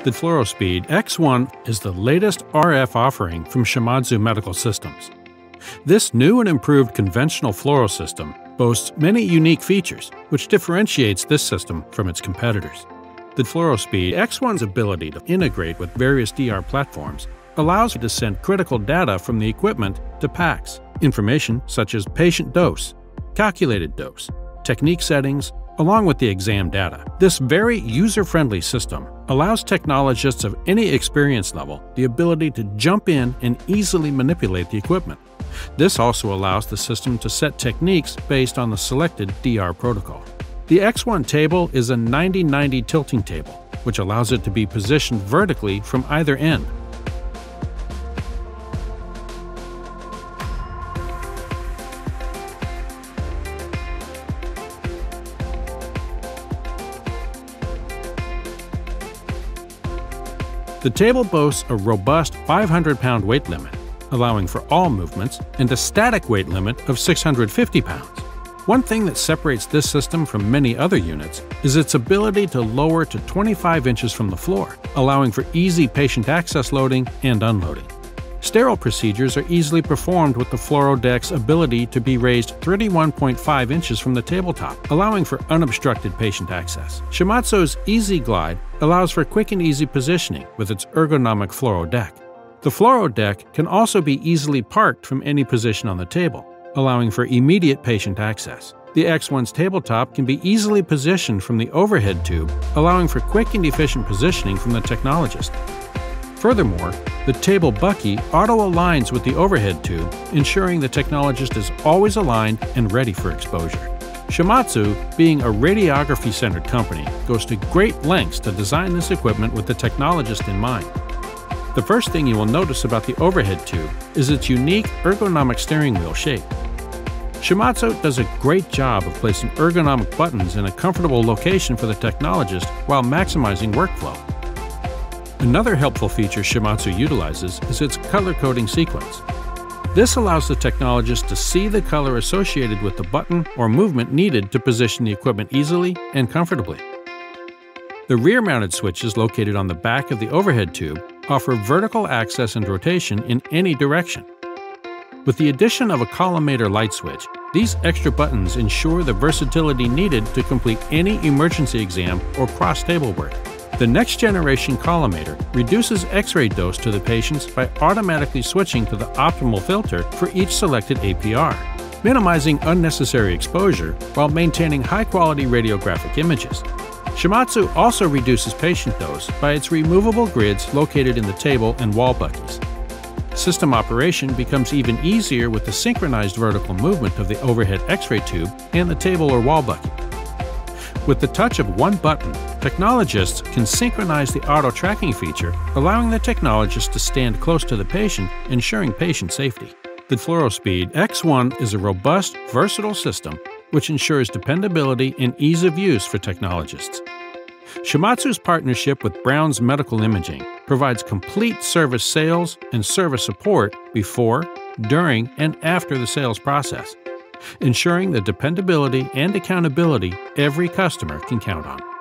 The FLUOROSpeed X1 is the latest RF offering from Shimadzu Medical Systems. This new and improved conventional fluoro system boasts many unique features, which differentiates this system from its competitors. The FLUOROSpeed X1's ability to integrate with various DR platforms allows it to send critical data from the equipment to PACS, information such as patient dose, calculated dose, technique settings, along with the exam data. This very user-friendly system allows technologists of any experience level the ability to jump in and easily manipulate the equipment. This also allows the system to set techniques based on the selected DR protocol. The X1 table is a 90-90 tilting table, which allows it to be positioned vertically from either end. The table boasts a robust 500-pound weight limit, allowing for all movements, and a static weight limit of 650 pounds. One thing that separates this system from many other units is its ability to lower to 25 inches from the floor, allowing for easy patient access loading and unloading. Sterile procedures are easily performed with the FLUOROdeck's ability to be raised 31.5 inches from the tabletop, allowing for unobstructed patient access. Shimadzu's Easy Glide allows for quick and easy positioning with its ergonomic FLUOROdeck. The FLUOROdeck can also be easily parked from any position on the table, allowing for immediate patient access. The X1's tabletop can be easily positioned from the overhead tube, allowing for quick and efficient positioning from the technologist. Furthermore, the table bucky auto-aligns with the overhead tube, ensuring the technologist is always aligned and ready for exposure. Shimadzu, being a radiography-centered company, goes to great lengths to design this equipment with the technologist in mind. The first thing you will notice about the overhead tube is its unique ergonomic steering wheel shape. Shimadzu does a great job of placing ergonomic buttons in a comfortable location for the technologist while maximizing workflow. Another helpful feature Shimadzu utilizes is its color coding sequence. This allows the technologist to see the color associated with the button or movement needed to position the equipment easily and comfortably. The rear-mounted switches located on the back of the overhead tube offer vertical access and rotation in any direction. With the addition of a collimator light switch, these extra buttons ensure the versatility needed to complete any emergency exam or cross-table work. The next-generation collimator reduces X-ray dose to the patients by automatically switching to the optimal filter for each selected APR, minimizing unnecessary exposure while maintaining high-quality radiographic images. Shimadzu also reduces patient dose by its removable grids located in the table and wall buckies. System operation becomes even easier with the synchronized vertical movement of the overhead X-ray tube and the table or wall bucky. With the touch of one button, technologists can synchronize the auto-tracking feature, allowing the technologist to stand close to the patient, ensuring patient safety. The FLUOROSpeed X1 is a robust, versatile system which ensures dependability and ease of use for technologists. Shimadzu's partnership with Brown's Medical Imaging provides complete service sales and service support before, during, and after the sales process, ensuring the dependability and accountability every customer can count on.